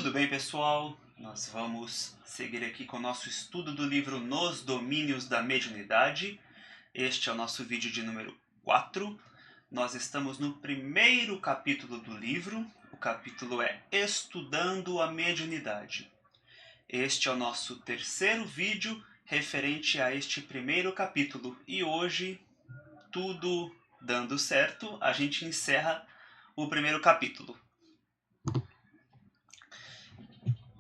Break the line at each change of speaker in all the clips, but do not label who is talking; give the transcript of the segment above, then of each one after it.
Tudo bem, pessoal? Nós vamos seguir aqui com o nosso estudo do livro Nos Domínios da Mediunidade. Este é o nosso vídeo de número 4. Nós estamos no primeiro capítulo do livro. O capítulo é Estudando a Mediunidade. Este é o nosso terceiro vídeo referente a este primeiro capítulo. E hoje, tudo dando certo, a gente encerra o primeiro capítulo.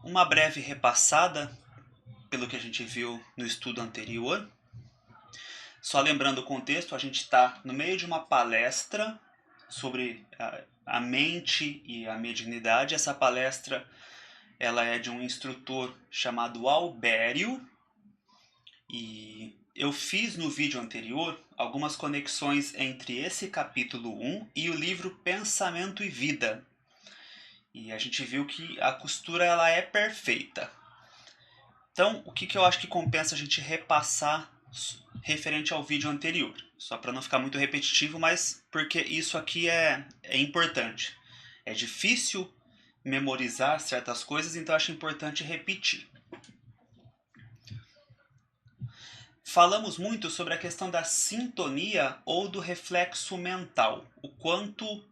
Uma breve repassada pelo que a gente viu no estudo anterior. Só lembrando o contexto, a gente está no meio de uma palestra sobre a mente e a mediunidade. Essa palestra ela é de um instrutor chamado Albério. E eu fiz no vídeo anterior algumas conexões entre esse capítulo 1 e o livro Pensamento e Vida. E a gente viu que a costura ela é perfeita. Então, o que eu acho que compensa a gente repassar referente ao vídeo anterior? Só para não ficar muito repetitivo, mas porque isso aqui é importante. É difícil memorizar certas coisas, então acho importante repetir. Falamos muito sobre a questão da sintonia ou do reflexo mental. O quanto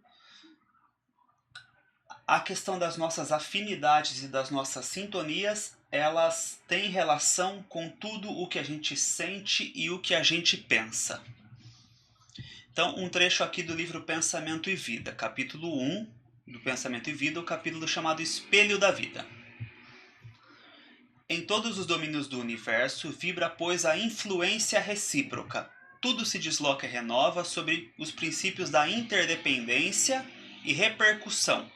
a questão das nossas afinidades e das nossas sintonias, elas têm relação com tudo o que a gente sente e o que a gente pensa. Então, um trecho aqui do livro Pensamento e Vida, capítulo 1 do Pensamento e Vida, o capítulo chamado Espelho da Vida. Em todos os domínios do universo vibra, pois, a influência recíproca. Tudo se desloca e renova sobre os princípios da interdependência e repercussão.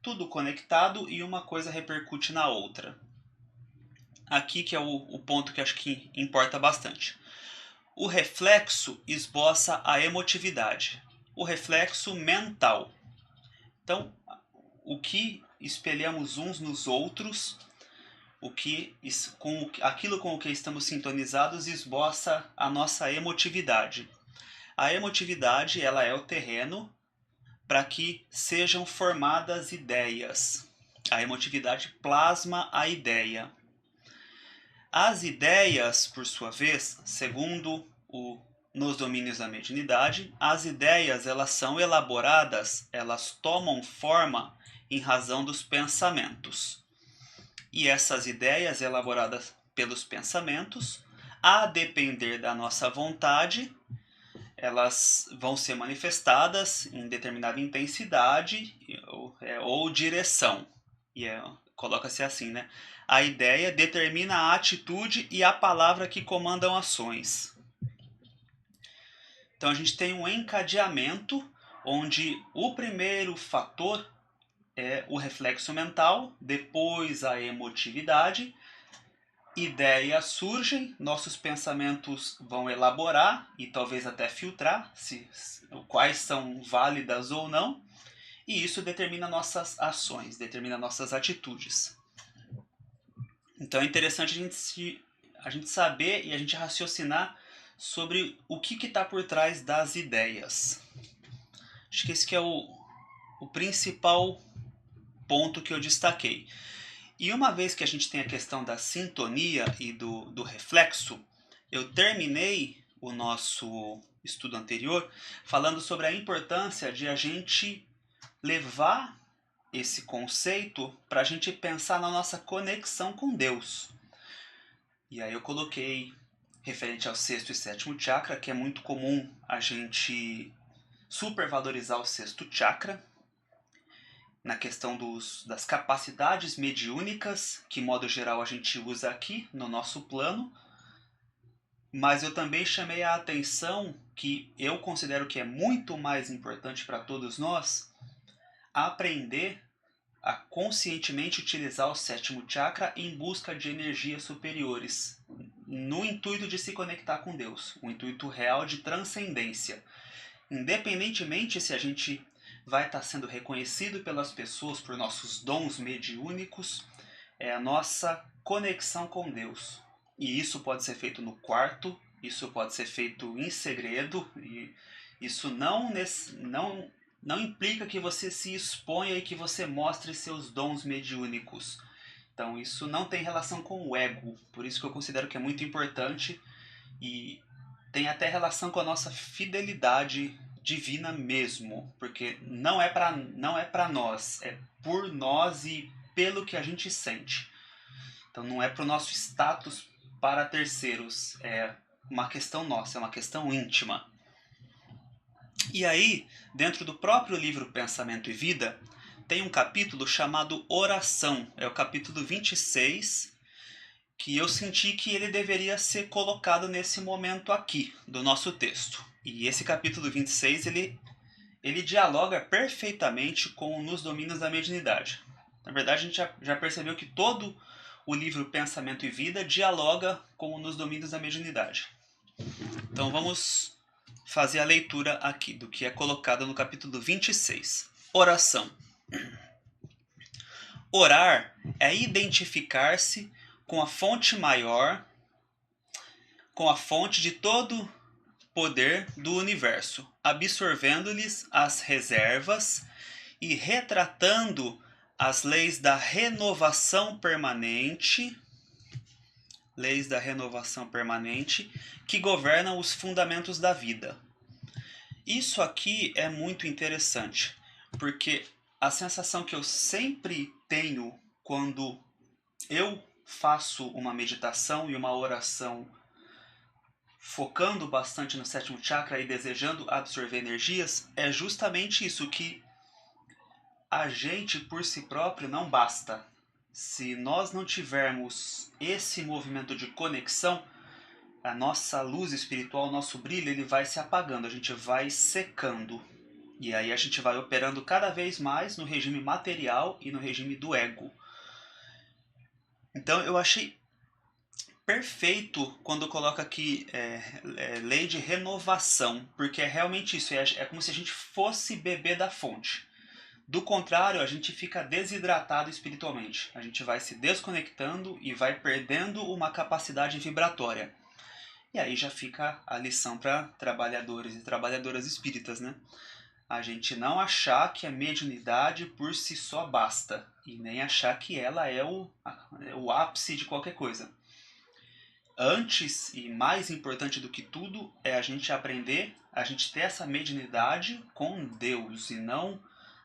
Tudo conectado e uma coisa repercute na outra. Aqui que é o ponto que acho que importa bastante. O reflexo esboça a emotividade. O reflexo mental. Então, o que espelhamos uns nos outros, aquilo com o que estamos sintonizados esboça a nossa emotividade. A emotividade ela é o terreno para que sejam formadas ideias. A emotividade plasma a ideia. As ideias, por sua vez, segundo nos domínios da mediunidade, as ideias elas são elaboradas, elas tomam forma em razão dos pensamentos. E essas ideias elaboradas pelos pensamentos, a depender da nossa vontade, elas vão ser manifestadas em determinada intensidade ou direção. E coloca-se assim, né? A ideia determina a atitude e a palavra que comandam ações. Então a gente tem um encadeamento onde o primeiro fator é o reflexo mental, depois a emotividade. Ideias surgem, nossos pensamentos vão elaborar e talvez até filtrar quais são válidas ou não, e isso determina nossas ações, determina nossas atitudes. Então é interessante a gente saber e a gente raciocinar sobre o que está por trás das ideias. Acho que esse que é o principal ponto que eu destaquei. E uma vez que a gente tem a questão da sintonia e do reflexo, eu terminei o nosso estudo anterior falando sobre a importância de a gente levar esse conceito para a gente pensar na nossa conexão com Deus. E aí eu coloquei referente ao sexto e sétimo chakra, que é muito comum a gente supervalorizar o sexto chakra, na questão das capacidades mediúnicas, que, de modo geral, a gente usa aqui no nosso plano. Mas eu também chamei a atenção que eu considero que é muito mais importante para todos nós aprender a conscientemente utilizar o sétimo chakra em busca de energias superiores, no intuito de se conectar com Deus, um intuito real de transcendência. Independentemente se a gente vai estar sendo reconhecido pelas pessoas por nossos dons mediúnicos, é a nossa conexão com Deus. E isso pode ser feito no quarto, isso pode ser feito em segredo, e isso não não implica que você se exponha e que você mostre seus dons mediúnicos. Então isso não tem relação com o ego, por isso que eu considero que é muito importante e tem até relação com a nossa fidelidade divina mesmo, porque não é para nós, é por nós e pelo que a gente sente. Então não é para o nosso status para terceiros, é uma questão nossa, é uma questão íntima. E aí, dentro do próprio livro Pensamento e Vida, tem um capítulo chamado Oração, é o capítulo 26, que eu senti que ele deveria ser colocado nesse momento aqui do nosso texto. E esse capítulo 26, ele dialoga perfeitamente com Nos Domínios da Mediunidade. Na verdade, a gente já percebeu que todo o livro Pensamento e Vida dialoga com Nos Domínios da Mediunidade. Então vamos fazer a leitura aqui do que é colocado no capítulo 26. Oração. Orar é identificar-se com a fonte maior, com a fonte de todo poder do universo, absorvendo-lhes as reservas e retratando as leis da renovação permanente, que governam os fundamentos da vida. Isso aqui é muito interessante, porque a sensação que eu sempre tenho quando eu faço uma meditação e uma oração focando bastante no sétimo chakra e desejando absorver energias, é justamente isso, que a gente por si próprio não basta. Se nós não tivermos esse movimento de conexão, a nossa luz espiritual, o nosso brilho, ele vai se apagando, a gente vai secando. E aí a gente vai operando cada vez mais no regime material e no regime do ego. Então eu achei perfeito quando coloca aqui lei de renovação, porque é realmente isso, é como se a gente fosse beber da fonte. Do contrário, a gente fica desidratado espiritualmente. A gente vai se desconectando e vai perdendo uma capacidade vibratória. E aí já fica a lição para trabalhadores e trabalhadoras espíritas, né? A gente não achar que a mediunidade por si só basta, e nem achar que ela é o ápice de qualquer coisa. Antes e mais importante do que tudo é a gente aprender, a gente ter essa mediunidade com Deus e não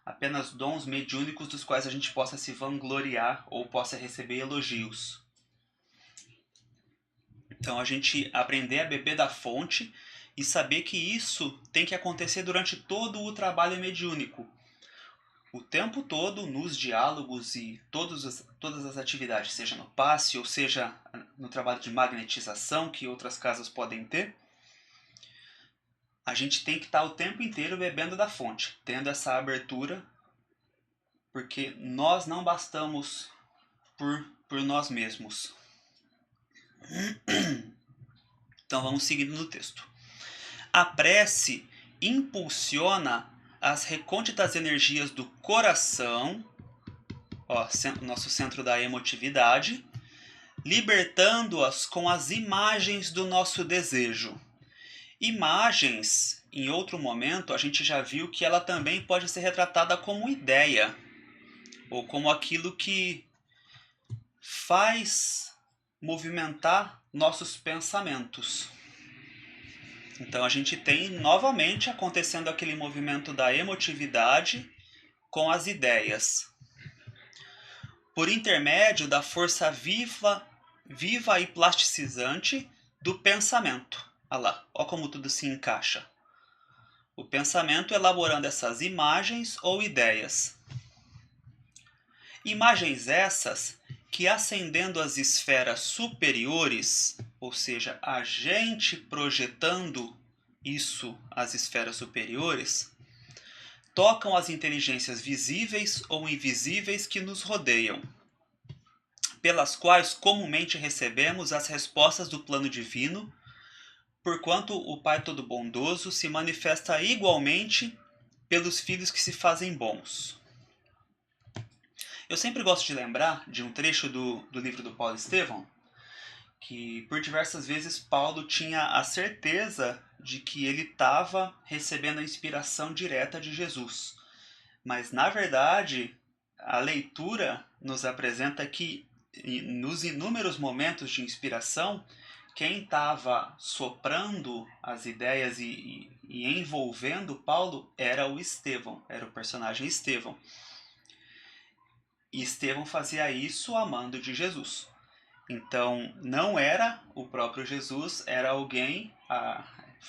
apenas dons mediúnicos dos quais a gente possa se vangloriar ou possa receber elogios. Então a gente aprender a beber da fonte e saber que isso tem que acontecer durante todo o trabalho mediúnico. O tempo todo, nos diálogos e todas as atividades, seja no passe ou seja no trabalho de magnetização que outras casas podem ter, a gente tem que estar o tempo inteiro bebendo da fonte, tendo essa abertura, porque nós não bastamos por nós mesmos. Então vamos seguindo no texto. A prece impulsiona as recônditas energias do coração, nosso centro da emotividade, libertando-as com as imagens do nosso desejo. Imagens, em outro momento, a gente já viu que ela também pode ser retratada como ideia, ou como aquilo que faz movimentar nossos pensamentos. Então a gente tem novamente acontecendo aquele movimento da emotividade com as ideias. Por intermédio da força viva e plasticizante do pensamento. Olha lá, olha como tudo se encaixa. O pensamento elaborando essas imagens ou ideias. Imagens essas que, ascendendo as esferas superiores, ou seja, a gente projetando isso às esferas superiores, tocam as inteligências visíveis ou invisíveis que nos rodeiam, pelas quais comumente recebemos as respostas do plano divino, porquanto o Pai Todo-Bondoso se manifesta igualmente pelos filhos que se fazem bons. Eu sempre gosto de lembrar de um trecho do livro do Paulo Estevão, que por diversas vezes Paulo tinha a certeza de que ele estava recebendo a inspiração direta de Jesus. Mas, na verdade, a leitura nos apresenta que, nos inúmeros momentos de inspiração, quem estava soprando as ideias e envolvendo Paulo era o Estevão, era o personagem Estevão. E Estevão fazia isso amando de Jesus. Então, não era o próprio Jesus, era alguém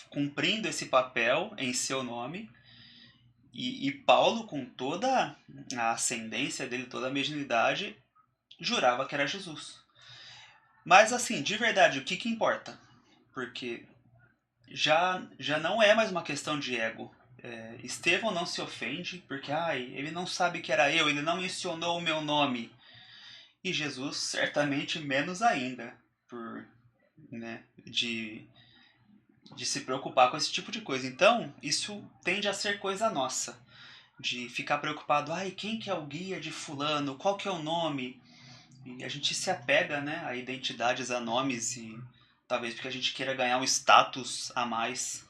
cumprindo esse papel em seu nome. E Paulo, com toda a ascendência dele, toda a mediunidade, jurava que era Jesus. Mas assim, de verdade, o que importa? Porque já não é mais uma questão de ego. Estevão não se ofende, porque ele não sabe que era eu, ele não mencionou o meu nome. E Jesus certamente menos ainda, de se preocupar com esse tipo de coisa. Então, isso tende a ser coisa nossa. De ficar preocupado, quem que é o guia de fulano, qual que é o nome? E a gente se apega, né, a identidades, a nomes, e talvez porque a gente queira ganhar um status a mais.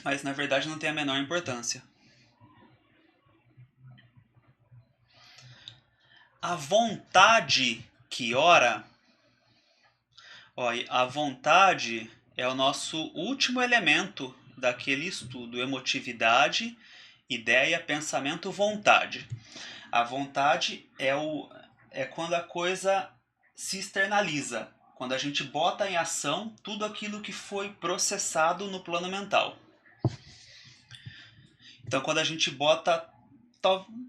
Mas na verdade não tem a menor importância. A vontade que ora, a vontade é o nosso último elemento daquele estudo, emotividade, ideia, pensamento, vontade. A vontade é quando a coisa se externaliza, quando a gente bota em ação tudo aquilo que foi processado no plano mental. Então, quando a gente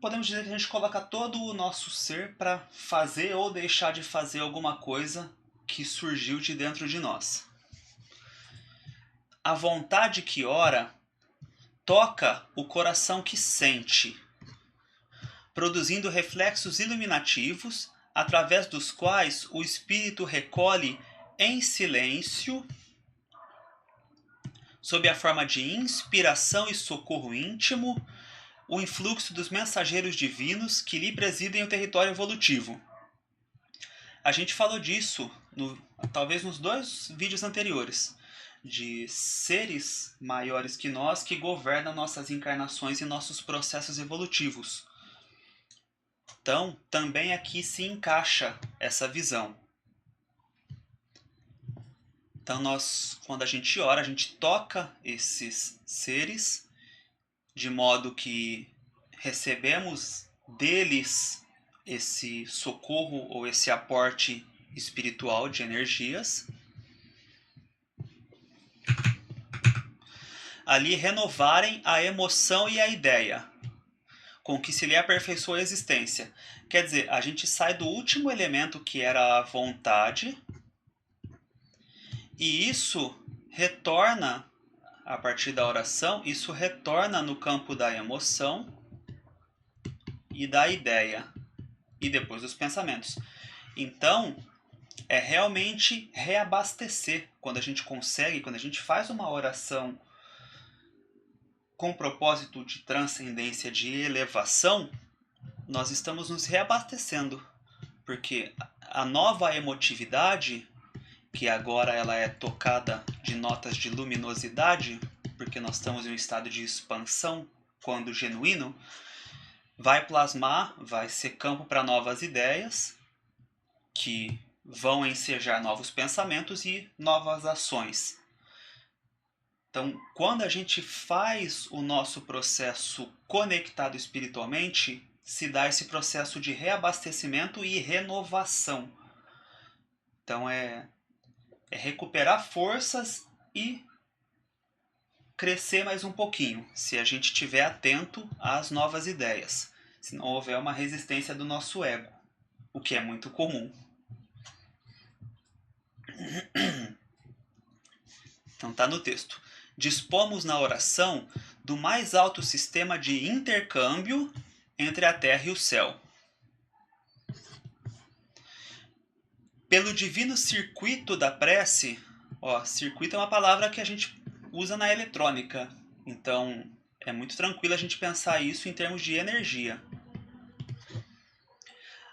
podemos dizer que a gente coloca todo o nosso ser para fazer ou deixar de fazer alguma coisa que surgiu de dentro de nós. A vontade que ora toca o coração que sente, produzindo reflexos iluminativos, através dos quais o espírito recolhe em silêncio, sob a forma de inspiração e socorro íntimo, o influxo dos mensageiros divinos que lhe presidem o território evolutivo. A gente falou disso, talvez nos 2 vídeos anteriores, de seres maiores que nós que governam nossas encarnações e nossos processos evolutivos. Então, também aqui se encaixa essa visão. Então, quando a gente ora, a gente toca esses seres, de modo que recebemos deles esse socorro ou esse aporte espiritual de energias. Ali renovarem a emoção e a ideia, com que se lhe aperfeiçoa a existência. Quer dizer, a gente sai do último elemento, que era a vontade, e isso retorna, a partir da oração, isso retorna no campo da emoção e da ideia, e depois dos pensamentos. Então, é realmente reabastecer. Quando a gente faz uma oração com propósito de transcendência, de elevação, nós estamos nos reabastecendo, porque a nova emotividade, que agora ela é tocada de notas de luminosidade, porque nós estamos em um estado de expansão, quando genuíno, vai plasmar, vai ser campo para novas ideias, que vão ensejar novos pensamentos e novas ações. Então, quando a gente faz o nosso processo conectado espiritualmente, se dá esse processo de reabastecimento e renovação. Então, é recuperar forças e crescer mais um pouquinho, se a gente estiver atento às novas ideias. Se não houver uma resistência do nosso ego, o que é muito comum. Então está no texto. Dispomos na oração do mais alto sistema de intercâmbio entre a terra e o céu. Pelo divino circuito da prece, circuito é uma palavra que a gente usa na eletrônica, então é muito tranquilo a gente pensar isso em termos de energia.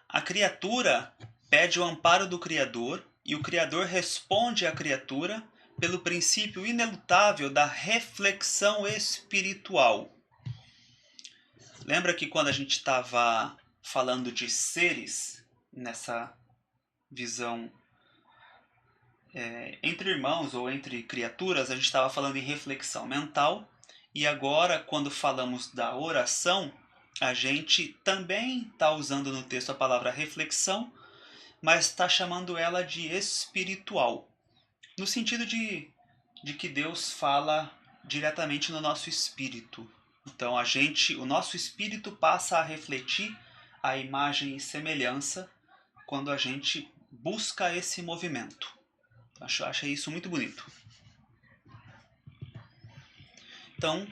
A criatura pede o amparo do Criador e o Criador responde à criatura pelo princípio inelutável da reflexão espiritual. Lembra que quando a gente estava falando de seres, nessa visão entre irmãos ou entre criaturas, a gente estava falando em reflexão mental, e agora, quando falamos da oração, a gente também está usando no texto a palavra reflexão, mas está chamando ela de espiritual, no sentido de que Deus fala diretamente no nosso espírito. Então o nosso espírito passa a refletir a imagem e semelhança quando a gente busca esse movimento. Achei isso muito bonito. Então,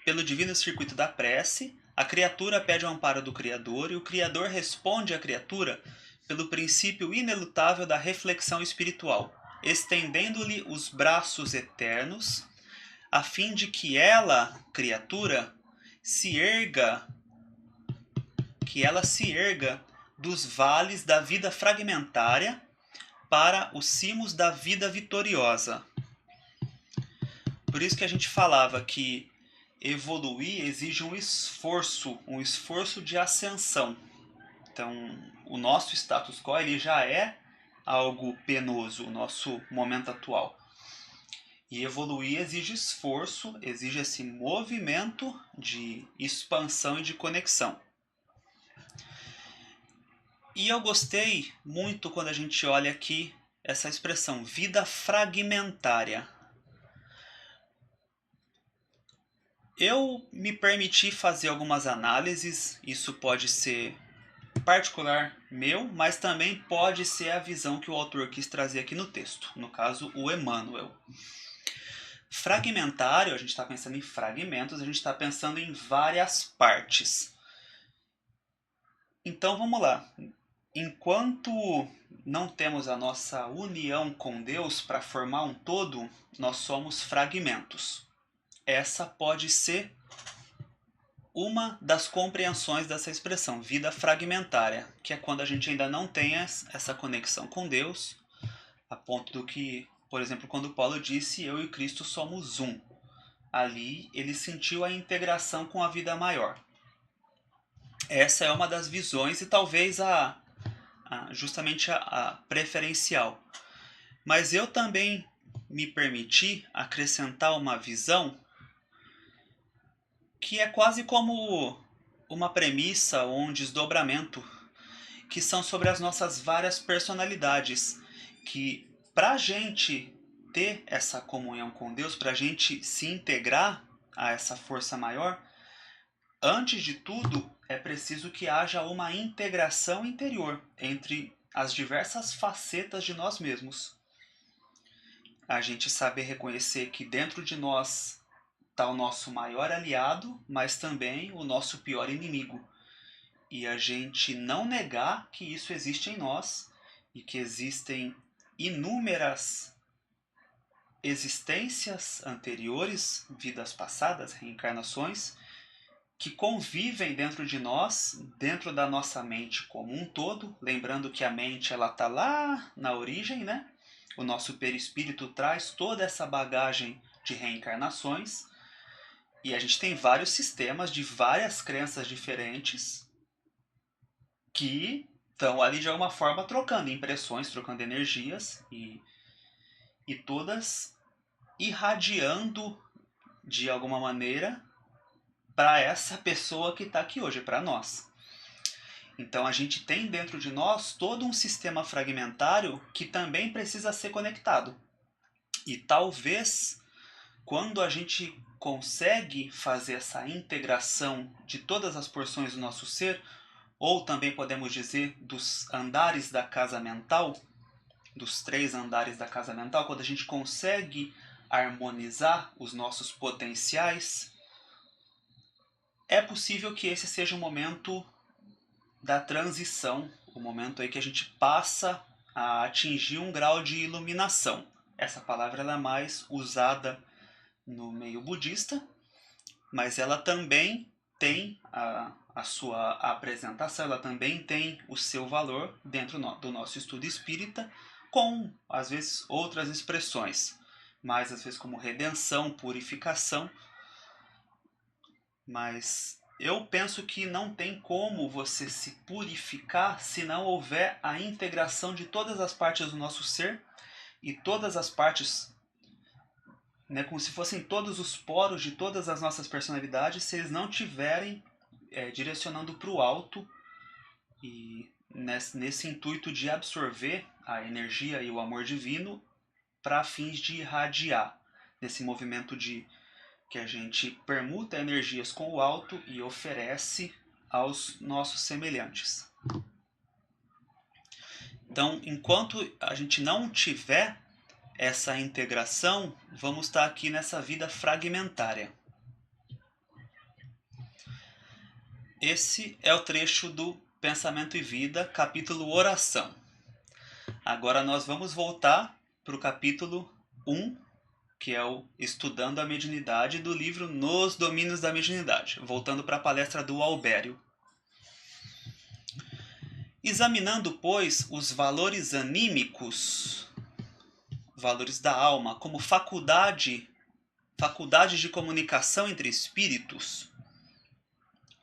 pelo divino circuito da prece, a criatura pede o amparo do Criador e o Criador responde à criatura pelo princípio inelutável da reflexão espiritual, estendendo-lhe os braços eternos, a fim de que ela, criatura, se erga dos vales da vida fragmentária para os cimos da vida vitoriosa. Por isso que a gente falava que evoluir exige um esforço de ascensão. Então, o nosso status quo ele já é algo penoso, o nosso momento atual. E evoluir exige esforço, exige esse movimento de expansão e de conexão. E eu gostei muito quando a gente olha aqui essa expressão, vida fragmentária. Eu me permiti fazer algumas análises, isso pode ser particular meu, mas também pode ser a visão que o autor quis trazer aqui no texto, no caso o Emmanuel. Fragmentário, a gente está pensando em fragmentos, a gente está pensando em várias partes. Então vamos lá. Enquanto não temos a nossa união com Deus para formar um todo, nós somos fragmentos. Essa pode ser uma das compreensões dessa expressão, vida fragmentária, que é quando a gente ainda não tem essa conexão com Deus, a ponto do que, por exemplo, quando Paulo disse, eu e Cristo somos um. Ali ele sentiu a integração com a vida maior. Essa é uma das visões e talvez justamente a preferencial. Mas eu também me permiti acrescentar uma visão que é quase como uma premissa ou um desdobramento, que são sobre as nossas várias personalidades, que para a gente ter essa comunhão com Deus, para a gente se integrar a essa força maior, antes de tudo é preciso que haja uma integração interior entre as diversas facetas de nós mesmos. A gente saber reconhecer que dentro de nós está o nosso maior aliado, mas também o nosso pior inimigo. E a gente não negar que isso existe em nós e que existem inúmeras existências anteriores, vidas passadas, reencarnações, que convivem dentro de nós, dentro da nossa mente como um todo, lembrando que a mente ela está lá na origem, né? O nosso perispírito traz toda essa bagagem de reencarnações, e a gente tem vários sistemas de várias crenças diferentes que estão ali de alguma forma trocando impressões, trocando energias e todas irradiando de alguma maneira para essa pessoa que está aqui hoje, para nós. Então a gente tem dentro de nós todo um sistema fragmentário que também precisa ser conectado. E talvez quando a gente consegue fazer essa integração de todas as porções do nosso ser, ou também podemos dizer dos andares da casa mental, dos 3 andares da casa mental, quando a gente consegue harmonizar os nossos potenciais, é possível que esse seja o momento da transição, o momento aí que a gente passa a atingir um grau de iluminação. Essa palavra ela é mais usada no meio budista, mas ela também tem a sua apresentação, ela também tem o seu valor dentro do nosso estudo espírita, com, às vezes, outras expressões, mas às vezes como redenção, purificação. Mas eu penso que não tem como você se purificar se não houver a integração de todas as partes do nosso ser e todas as partes, né, como se fossem todos os poros de todas as nossas personalidades, se eles não tiverem direcionando para o alto e nesse intuito de absorver a energia e o amor divino para fins de irradiar, nesse movimento de que a gente permuta energias com o alto e oferece aos nossos semelhantes. Então, enquanto a gente não tiver essa integração, vamos estar aqui nessa vida fragmentária. Esse é o trecho do Pensamento e Vida, capítulo Oração. Agora nós vamos voltar para o capítulo 1, que é o Estudando a Mediunidade, do livro Nos Domínios da Mediunidade, voltando para a palestra do Albério. Examinando, pois, os valores anímicos, valores da alma, como faculdades de comunicação entre espíritos,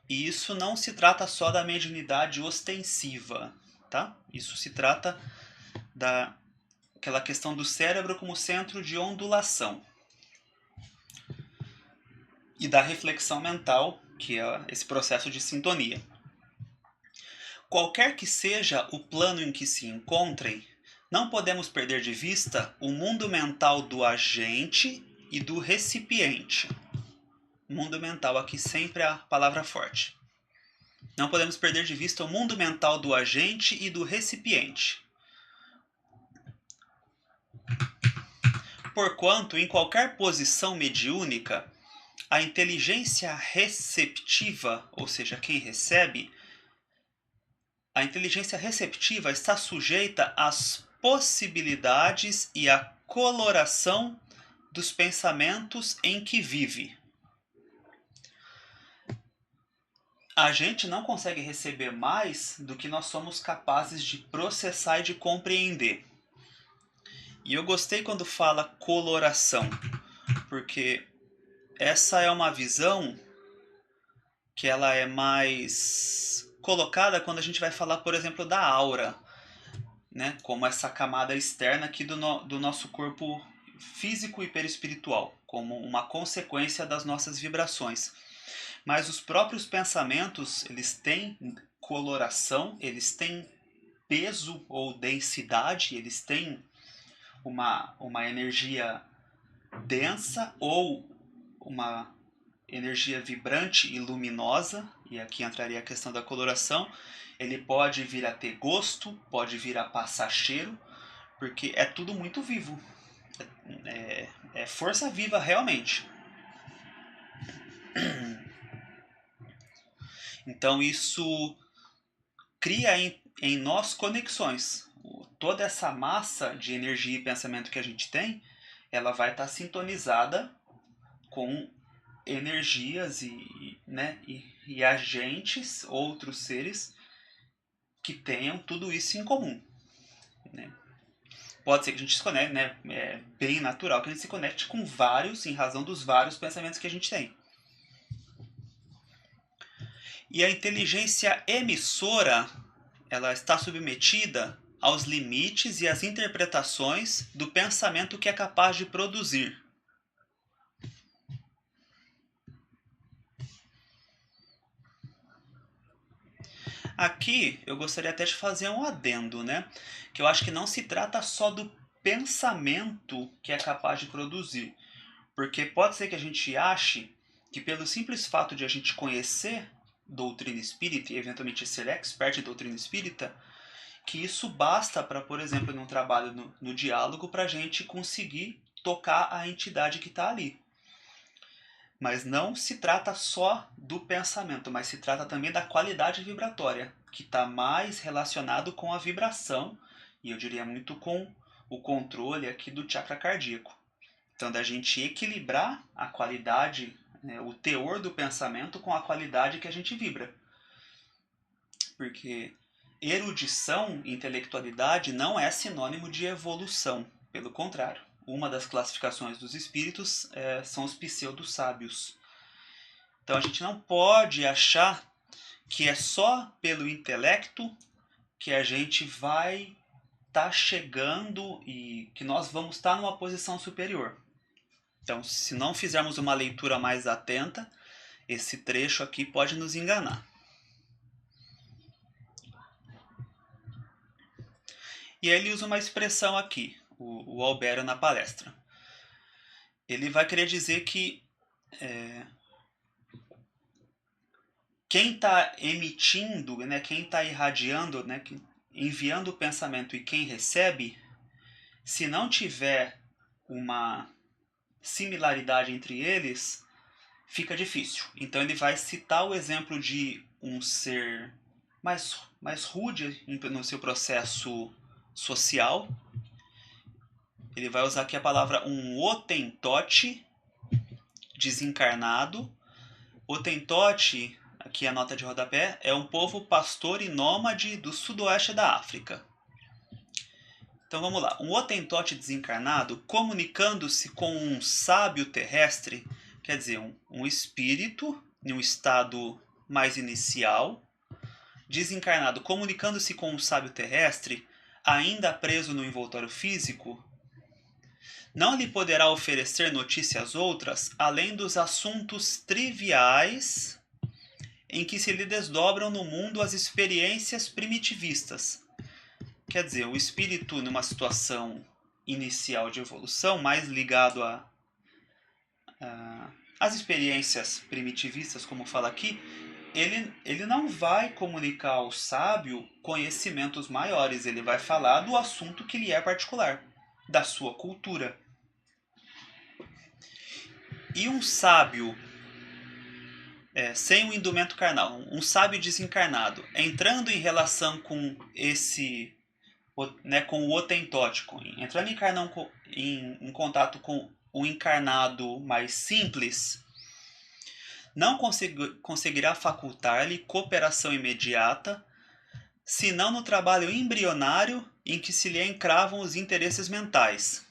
e isso não se trata só da mediunidade ostensiva, tá? Isso se trata daquela questão do cérebro como centro de ondulação e da reflexão mental, que é esse processo de sintonia. Qualquer que seja o plano em que se encontrem, não podemos perder de vista o mundo mental do agente e do recipiente. Mundo mental, aqui sempre a palavra forte. Não podemos perder de vista o mundo mental do agente e do recipiente. Porquanto, em qualquer posição mediúnica, a inteligência receptiva, ou seja, quem recebe, a inteligência receptiva está sujeita às possibilidades e à coloração dos pensamentos em que vive. A gente não consegue receber mais do que nós somos capazes de processar e de compreender. E eu gostei quando fala coloração, porque essa é uma visão que ela é mais colocada quando a gente vai falar, por exemplo, da aura, né? Como essa camada externa aqui do nosso corpo físico e perispiritual, como uma consequência das nossas vibrações. Mas os próprios pensamentos, eles têm coloração, eles têm peso ou densidade, eles têm uma energia densa ou uma energia vibrante e luminosa, e aqui entraria a questão da coloração. Ele pode vir a ter gosto, pode vir a passar cheiro, porque é tudo muito vivo. É força viva realmente. Então isso cria em nós conexões. Toda essa massa de energia e pensamento que a gente tem, ela vai estar sintonizada com energias e agentes, outros seres que tenham tudo isso em comum, né? Pode ser que a gente se conecte, né? É bem natural que a gente se conecte com vários, em razão dos vários pensamentos que a gente tem. E a inteligência emissora, ela está submetida aos limites e às interpretações do pensamento que é capaz de produzir. Aqui eu gostaria até de fazer um adendo, né? Que eu acho que não se trata só do pensamento que é capaz de produzir. Porque pode ser que a gente ache que pelo simples fato de a gente conhecer doutrina espírita e eventualmente ser expert em doutrina espírita, que isso basta para, por exemplo, num trabalho no diálogo, para a gente conseguir tocar a entidade que está ali. Mas não se trata só do pensamento, mas se trata também da qualidade vibratória, que está mais relacionado com a vibração, e eu diria muito com o controle aqui do chakra cardíaco. Então, da gente equilibrar a qualidade, né, o teor do pensamento com a qualidade que a gente vibra. Porque erudição, intelectualidade, não é sinônimo de evolução. Pelo contrário, uma das classificações dos espíritos são os pseudo-sábios. Então a gente não pode achar que é só pelo intelecto que a gente vai estar chegando e que nós vamos estar numa posição superior. Então, se não fizermos uma leitura mais atenta, esse trecho aqui pode nos enganar. E aí ele usa uma expressão aqui, o Albero na palestra. Ele vai querer dizer que quem está emitindo, né, quem está irradiando, né, enviando o pensamento e quem recebe, se não tiver uma similaridade entre eles, fica difícil. Então ele vai citar o exemplo de um ser mais rude no seu processo social. Ele vai usar aqui a palavra um Hotentote desencarnado. Hotentote, aqui a nota de rodapé, é um povo pastor e nômade do sudoeste da África. Então vamos lá. Um Hotentote desencarnado comunicando-se com um sábio terrestre, quer dizer, um espírito em um estado mais inicial, desencarnado comunicando-se com um sábio terrestre, ainda preso no envoltório físico, não lhe poderá oferecer notícias outras além dos assuntos triviais em que se lhe desdobram no mundo as experiências primitivistas. Quer dizer, o espírito numa situação inicial de evolução, mais ligado às experiências primitivistas, como fala aqui, ele não vai comunicar ao sábio conhecimentos maiores, ele vai falar do assunto que lhe é particular, da sua cultura. E um sábio sem o indumento carnal, um sábio desencarnado, entrando em relação com esse, né, com o hotentótico, entrando em contato com o encarnado mais simples, não conseguirá facultar-lhe cooperação imediata, senão no trabalho embrionário em que se lhe encravam os interesses mentais.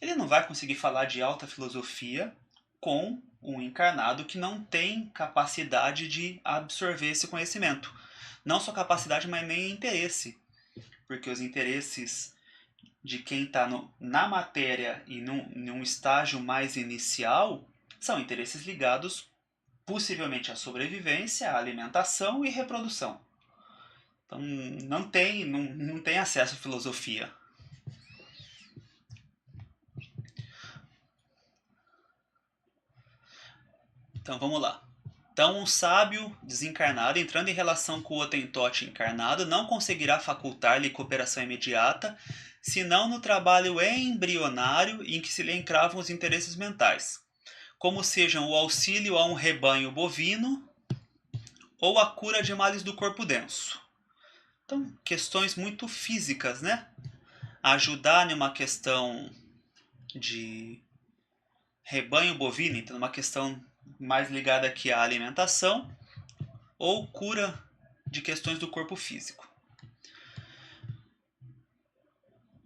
Ele não vai conseguir falar de alta filosofia com um encarnado que não tem capacidade de absorver esse conhecimento. Não só capacidade, mas nem interesse. Porque os interesses de quem está na matéria e num estágio mais inicial são interesses ligados possivelmente à sobrevivência, à alimentação e reprodução. Então não tem acesso à filosofia. Então vamos lá. Então um sábio desencarnado, entrando em relação com o Hotentote encarnado, não conseguirá facultar-lhe cooperação imediata, senão no trabalho embrionário em que se lhe encravam os interesses mentais, como sejam o auxílio a um rebanho bovino ou a cura de males do corpo denso. Então, questões muito físicas, né? Ajudar numa questão de rebanho bovino, então uma questão mais ligada aqui à alimentação, ou cura de questões do corpo físico.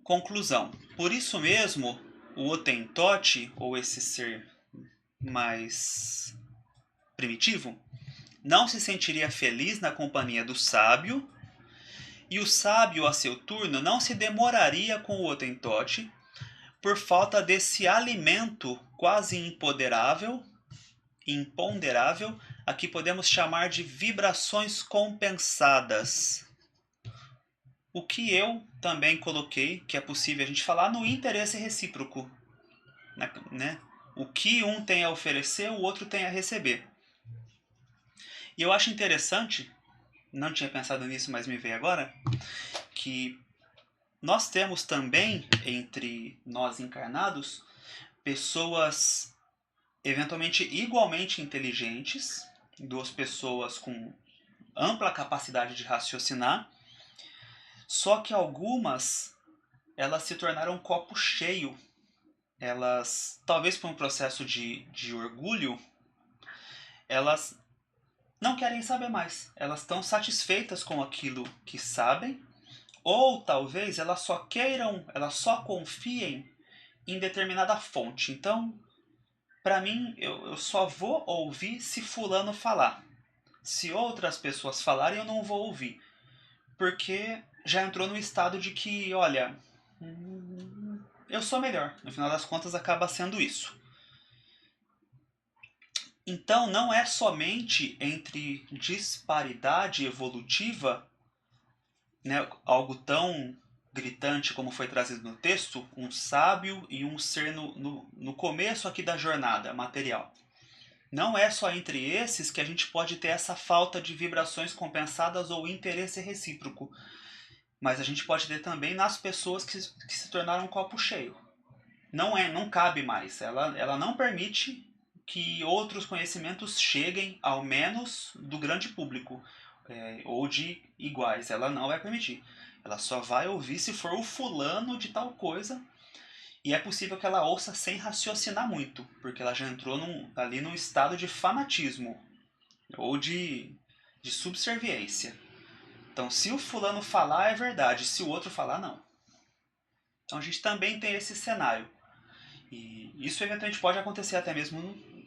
Conclusão. Por isso mesmo, o Hotentote, ou esse ser mais primitivo, não se sentiria feliz na companhia do sábio, e o sábio, a seu turno, não se demoraria com o Hotentote por falta desse alimento quase imponderável, a que podemos chamar de vibrações compensadas. O que eu também coloquei, que é possível a gente falar no interesse recíproco, né? O que um tem a oferecer, o outro tem a receber. E eu acho interessante, não tinha pensado nisso, mas me veio agora, que nós temos também, entre nós encarnados, pessoas eventualmente igualmente inteligentes, duas pessoas com ampla capacidade de raciocinar, só que algumas elas se tornaram um copo cheio. Elas, talvez por um processo de orgulho, elas não querem saber mais. Elas estão satisfeitas com aquilo que sabem, ou talvez elas só confiem em determinada fonte. Então, para mim, eu só vou ouvir se fulano falar. Se outras pessoas falarem, eu não vou ouvir. Porque já entrou no estado de que, olha, eu sou melhor. No final das contas, acaba sendo isso. Então, não é somente entre disparidade evolutiva, né, algo tão gritante como foi trazido no texto, um sábio e um ser no começo aqui da jornada material. Não é só entre esses que a gente pode ter essa falta de vibrações compensadas ou interesse recíproco, mas a gente pode ter também nas pessoas que se tornaram um copo cheio. Não cabe mais, ela não permite que outros conhecimentos cheguem, ao menos do grande público, ou de iguais, ela não vai permitir. Ela só vai ouvir se for o fulano de tal coisa, e é possível que ela ouça sem raciocinar muito, porque ela já entrou ali num estado de fanatismo, ou de subserviência. Então, se o fulano falar, é verdade, se o outro falar, não. Então, a gente também tem esse cenário. E isso eventualmente pode acontecer até mesmo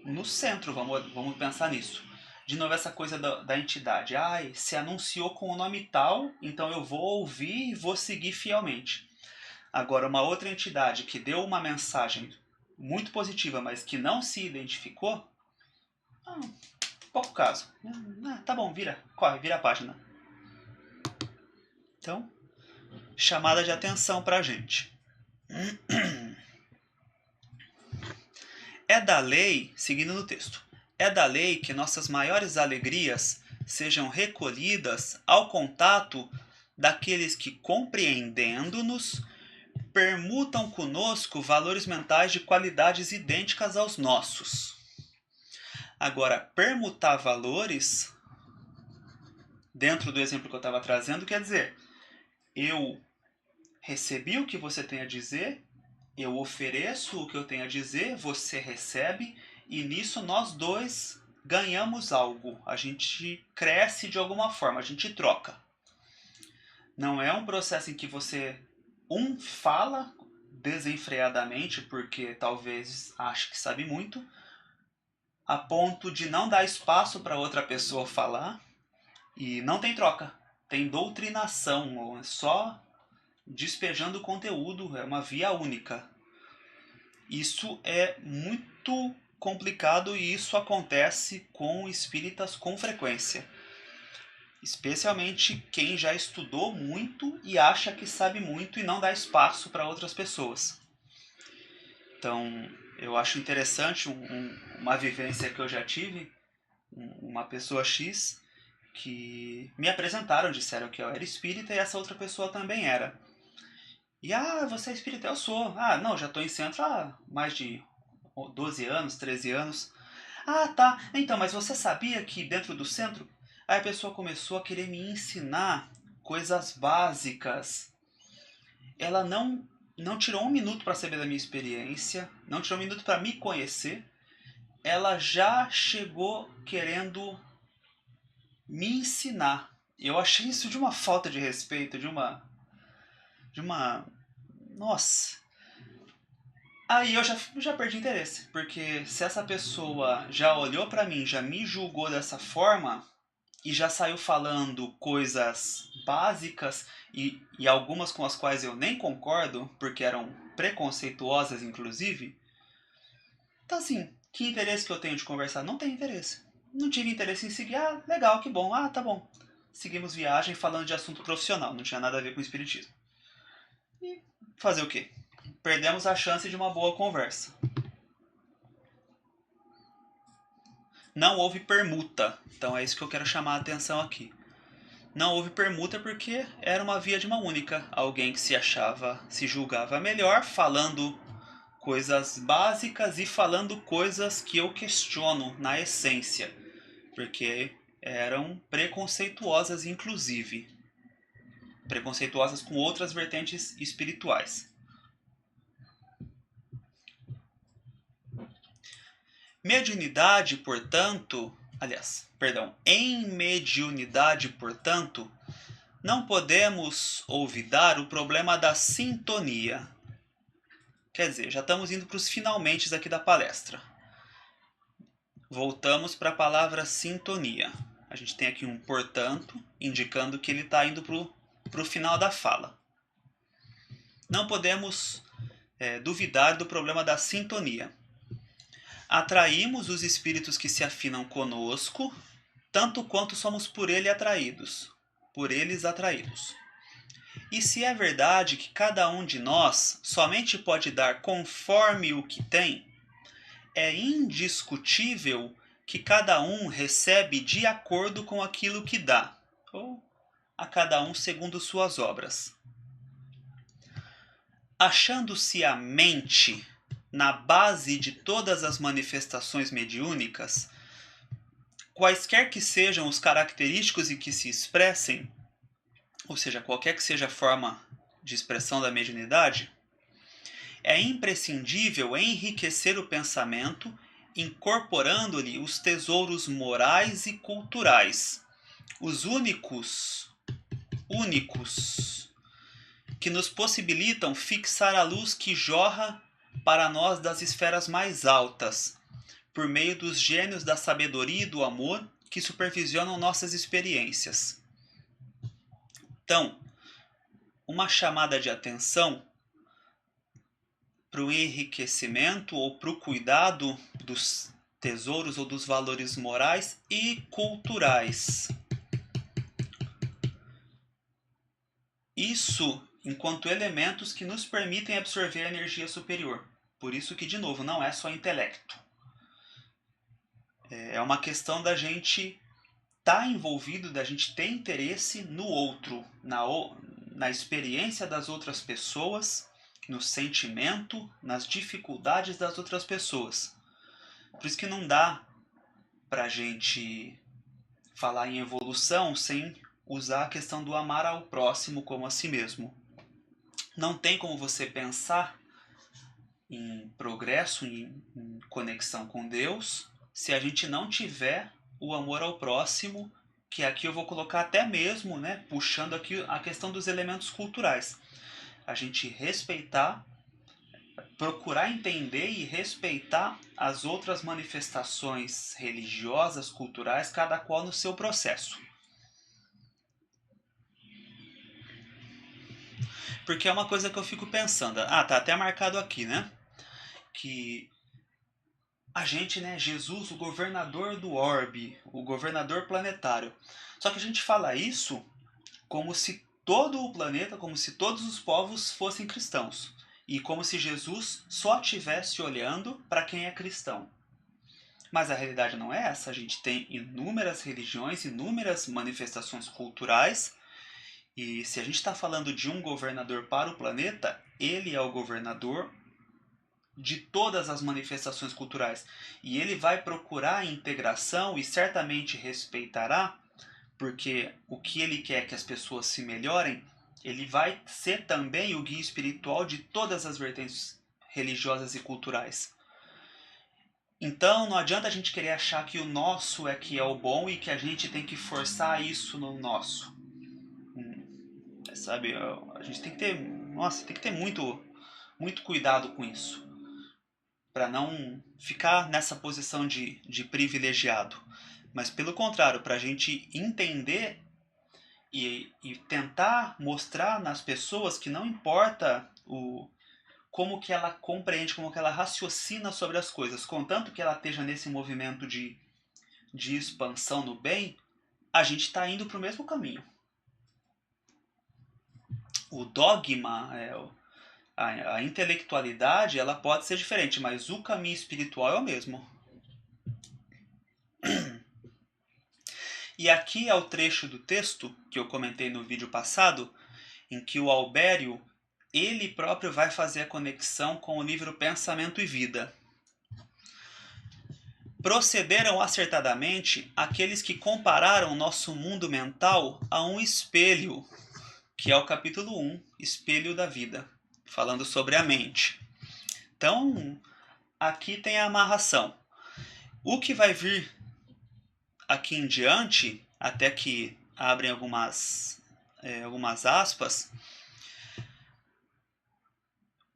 no centro, vamos pensar nisso. De novo, essa coisa da entidade. Ai, se anunciou com o nome tal, então eu vou ouvir e vou seguir fielmente. Agora, uma outra entidade que deu uma mensagem muito positiva, mas que não se identificou, pouco caso. Tá bom, vira a página. Então, chamada de atenção pra gente. É da lei, seguindo no texto, é da lei que nossas maiores alegrias sejam recolhidas ao contato daqueles que, compreendendo-nos, permutam conosco valores mentais de qualidades idênticas aos nossos. Agora, permutar valores, dentro do exemplo que eu estava trazendo, quer dizer, eu recebi o que você tem a dizer, eu ofereço o que eu tenho a dizer, você recebe, e nisso nós dois ganhamos algo. A gente cresce de alguma forma, a gente troca. Não é um processo em que você fala desenfreadamente, porque talvez ache que sabe muito, a ponto de não dar espaço para outra pessoa falar, e não tem troca. Tem doutrinação, ou é só despejando conteúdo, é uma via única. Isso é muito complicado e isso acontece com espíritas com frequência. Especialmente quem já estudou muito e acha que sabe muito e não dá espaço para outras pessoas. Então, eu acho interessante uma vivência que eu já tive, uma pessoa X, que me apresentaram, disseram que eu era espírita e essa outra pessoa também era. E, você é espírita? Eu sou. Não, já estou em centro há mais de 12 anos, 13 anos. Tá. Então, mas você sabia que dentro do centro, aí a pessoa começou a querer me ensinar coisas básicas. Ela não tirou um minuto para saber da minha experiência, não tirou um minuto para me conhecer. Ela já chegou querendo me ensinar. Eu achei isso de uma falta de respeito, nossa. Aí eu já perdi interesse, porque se essa pessoa já olhou pra mim, já me julgou dessa forma e já saiu falando coisas básicas e algumas com as quais eu nem concordo, porque eram preconceituosas inclusive, então assim, que interesse que eu tenho de conversar? Não tenho interesse. Não tive interesse em seguir, legal, que bom, tá bom. Seguimos viagem falando de assunto profissional, não tinha nada a ver com espiritismo. E fazer o quê? Perdemos a chance de uma boa conversa. Não houve permuta. Então é isso que eu quero chamar a atenção aqui. Não houve permuta porque era uma via de mão única. Alguém que se julgava melhor, falando coisas básicas e falando coisas que eu questiono na essência. Porque eram preconceituosas, inclusive. Preconceituosas com outras vertentes espirituais. Mediunidade, portanto, Em mediunidade, portanto, não podemos olvidar o problema da sintonia. Quer dizer, já estamos indo para os finalmente aqui da palestra. Voltamos para a palavra sintonia. A gente tem aqui um portanto, indicando que ele está indo para o final da fala. Não podemos duvidar do problema da sintonia. Atraímos os espíritos que se afinam conosco, tanto quanto somos por eles atraídos. E se é verdade que cada um de nós somente pode dar conforme o que tem, é indiscutível que cada um recebe de acordo com aquilo que dá, ou a cada um segundo suas obras. Achando-se a mente na base de todas as manifestações mediúnicas, quaisquer que sejam os característicos e que se expressem, ou seja, qualquer que seja a forma de expressão da mediunidade, é imprescindível enriquecer o pensamento, incorporando-lhe os tesouros morais e culturais, os únicos que nos possibilitam fixar a luz que jorra para nós das esferas mais altas, por meio dos gênios da sabedoria e do amor que supervisionam nossas experiências. Então, uma chamada de atenção para o enriquecimento ou para o cuidado dos tesouros ou dos valores morais e culturais. Isso enquanto elementos que nos permitem absorver a energia superior. Por isso que, de novo, não é só intelecto. É uma questão da gente estar envolvido, da gente ter interesse no outro, na experiência das outras pessoas, no sentimento, nas dificuldades das outras pessoas. Por isso que não dá pra gente falar em evolução sem usar a questão do amar ao próximo como a si mesmo. Não tem como você pensar em progresso, em conexão com Deus, se a gente não tiver o amor ao próximo, que aqui eu vou colocar até mesmo, puxando aqui a questão dos elementos culturais. A gente respeitar, procurar entender e respeitar as outras manifestações religiosas, culturais, cada qual no seu processo. Porque é uma coisa que eu fico pensando. Tá até marcado aqui, que a gente, Jesus, o governador do orbe, o governador planetário. Só que a gente fala isso como se todo o planeta, como se todos os povos fossem cristãos. E como se Jesus só estivesse olhando para quem é cristão. Mas a realidade não é essa. A gente tem inúmeras religiões, inúmeras manifestações culturais. E se a gente está falando de um governador para o planeta, ele é o governador de todas as manifestações culturais. E ele vai procurar a integração e certamente respeitará, porque o que ele quer é que as pessoas se melhorem, ele vai ser também o guia espiritual de todas as vertentes religiosas e culturais. Então não adianta a gente querer achar que o nosso é que é o bom e que a gente tem que forçar isso no nosso. Sabe, a gente tem que ter muito cuidado com isso, para não ficar nessa posição de privilegiado, mas pelo contrário, para a gente entender e tentar mostrar nas pessoas que não importa como que ela compreende, como que ela raciocina sobre as coisas, contanto que ela esteja nesse movimento de expansão no bem, a gente está indo para o mesmo caminho. O dogma, a intelectualidade, ela pode ser diferente, mas o caminho espiritual é o mesmo. E aqui é o trecho do texto que eu comentei no vídeo passado, em que o Albério, ele próprio vai fazer a conexão com o livro Pensamento e Vida. Procederam acertadamente aqueles que compararam nosso mundo mental a um espelho, que é o capítulo 1, Espelho da Vida, falando sobre a mente. Então, aqui tem a amarração. O que vai vir aqui em diante, até que abrem algumas aspas,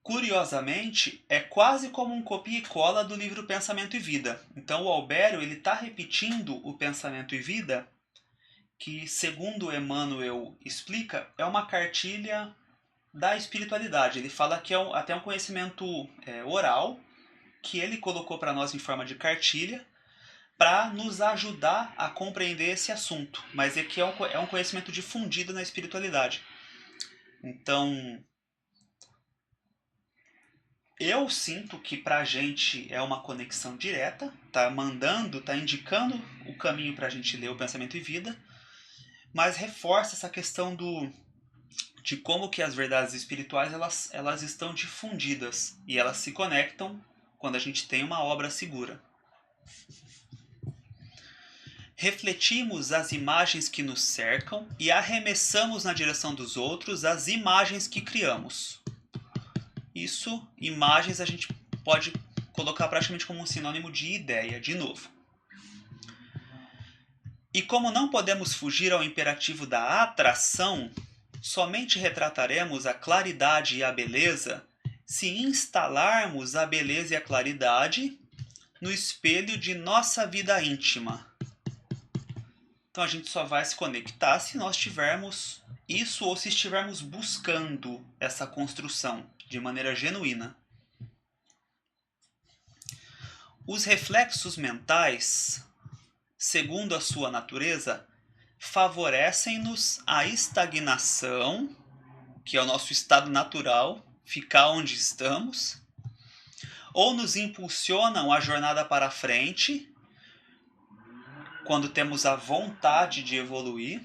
curiosamente, é quase como um copia e cola do livro Pensamento e Vida. Então o Albério está repetindo o Pensamento e Vida, que, segundo Emmanuel explica, é uma cartilha da espiritualidade. Ele fala que é até um conhecimento oral, que ele colocou para nós em forma de cartilha, para nos ajudar a compreender esse assunto. Mas é que é um conhecimento difundido na espiritualidade. Então, eu sinto que para a gente é uma conexão direta, tá indicando o caminho para a gente ler o Pensamento e Vida, mas reforça essa questão de como que as verdades espirituais elas estão difundidas e elas se conectam quando a gente tem uma obra segura. Refletimos as imagens que nos cercam e arremessamos na direção dos outros as imagens que criamos. Isso, imagens, a gente pode colocar praticamente como um sinônimo de ideia, de novo. E como não podemos fugir ao imperativo da atração, somente retrataremos a claridade e a beleza se instalarmos a beleza e a claridade no espelho de nossa vida íntima. Então a gente só vai se conectar se nós tivermos isso ou se estivermos buscando essa construção de maneira genuína. Os reflexos mentais, segundo a sua natureza, favorecem-nos a estagnação, que é o nosso estado natural, ficar onde estamos, ou nos impulsionam a jornada para frente, quando temos a vontade de evoluir,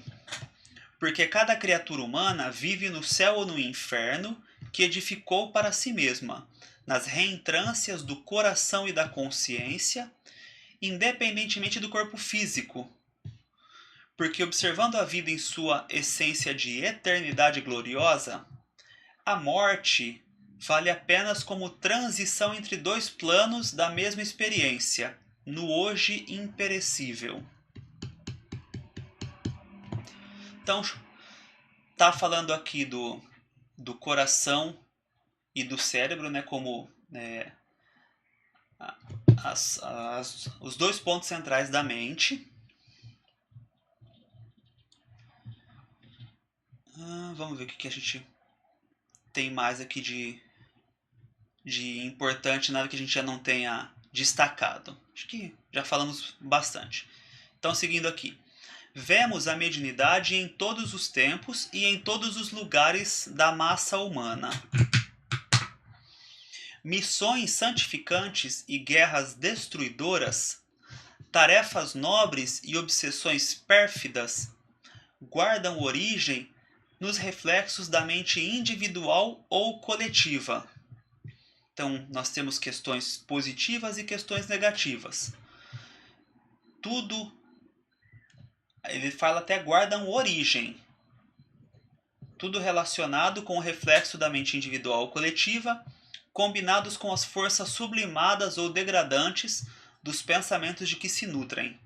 porque cada criatura humana vive no céu ou no inferno que edificou para si mesma, nas reentrâncias do coração e da consciência, independentemente do corpo físico. Porque observando a vida em sua essência de eternidade gloriosa, a morte vale apenas como transição entre dois planos da mesma experiência, no hoje imperecível. Então, está falando aqui do coração e do cérebro, né, como os dois pontos centrais da mente. Vamos ver o que a gente tem mais aqui de importante, nada que a gente já não tenha destacado. Acho que já falamos bastante. Então, seguindo aqui. Vemos a mediunidade em todos os tempos e em todos os lugares da massa humana. Missões santificantes e guerras destruidoras, tarefas nobres e obsessões pérfidas guardam origem nos reflexos da mente individual ou coletiva. Então, nós temos questões positivas e questões negativas. Tudo, ele fala até guardam origem. Tudo relacionado com o reflexo da mente individual ou coletiva, combinados com as forças sublimadas ou degradantes dos pensamentos de que se nutrem.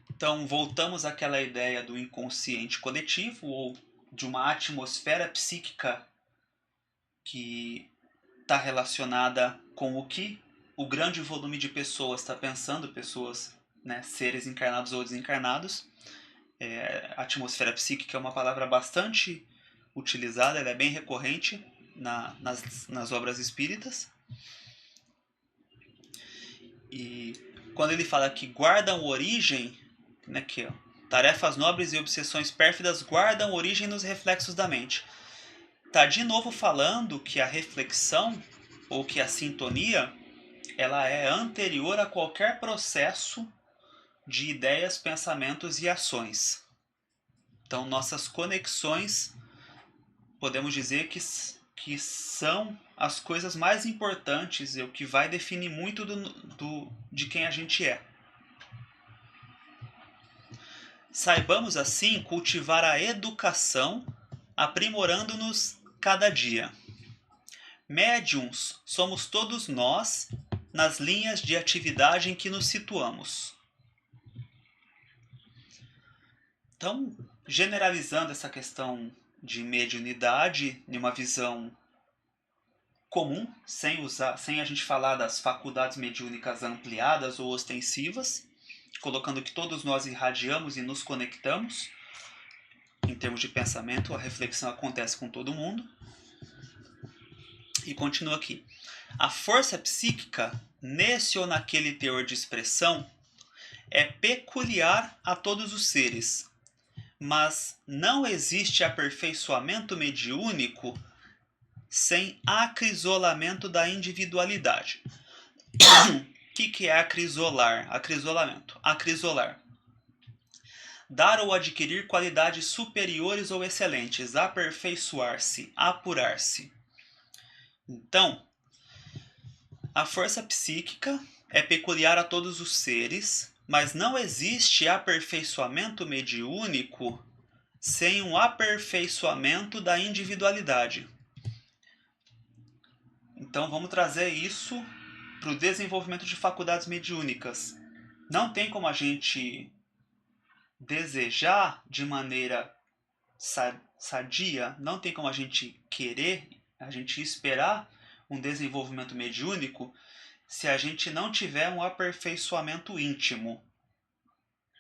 Então, voltamos àquela ideia do inconsciente coletivo ou de uma atmosfera psíquica que está relacionada com o que o grande volume de pessoas está pensando, pessoas, né, seres encarnados ou desencarnados. A atmosfera psíquica é uma palavra bastante utilizada, ela é bem recorrente nas obras espíritas. E quando ele fala que guardam origem, né, que tarefas nobres e obsessões pérfidas guardam origem nos reflexos da mente. Está de novo falando que a reflexão ou que a sintonia ela é anterior a qualquer processo de ideias, pensamentos e ações. Então, nossas conexões, podemos dizer que são as coisas mais importantes e o que vai definir muito de quem a gente é. Saibamos, assim, cultivar a educação, aprimorando-nos cada dia. Médiuns somos todos nós nas linhas de atividade em que nos situamos. Então, generalizando essa questão de mediunidade em uma visão comum, sem a gente falar das faculdades mediúnicas ampliadas ou ostensivas, colocando que todos nós irradiamos e nos conectamos. Em termos de pensamento, a reflexão acontece com todo mundo. E continua aqui. A força psíquica, nesse ou naquele teor de expressão, é peculiar a todos os seres, mas não existe aperfeiçoamento mediúnico sem acrisolamento da individualidade. O que é acrisolamento? Acrisolar. Dar ou adquirir qualidades superiores ou excelentes, aperfeiçoar-se, apurar-se. Então, a força psíquica é peculiar a todos os seres, mas não existe aperfeiçoamento mediúnico sem um aperfeiçoamento da individualidade. Então vamos trazer isso para o desenvolvimento de faculdades mediúnicas. Não tem como a gente desejar de maneira sadia, não tem como a gente querer, a gente esperar um desenvolvimento mediúnico se a gente não tiver um aperfeiçoamento íntimo.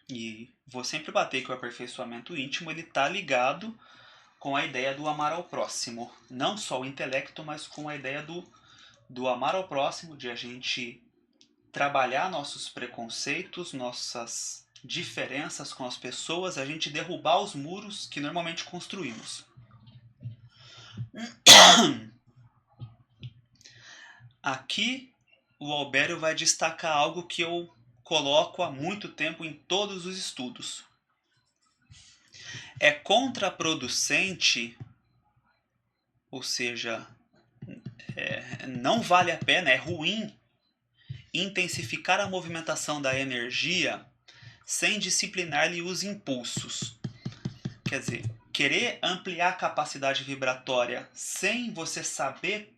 E vou sempre bater que o aperfeiçoamento íntimo está ligado com a ideia do amar ao próximo. Não só o intelecto, mas com a ideia do amar ao próximo, de a gente trabalhar nossos preconceitos, nossas diferenças com as pessoas, a gente derrubar os muros que normalmente construímos. Aqui o Albério vai destacar algo que eu coloco há muito tempo em todos os estudos. É contraproducente, ou seja, não vale a pena, é ruim intensificar a movimentação da energia sem disciplinar-lhe os impulsos. Quer dizer, querer ampliar a capacidade vibratória sem você saber,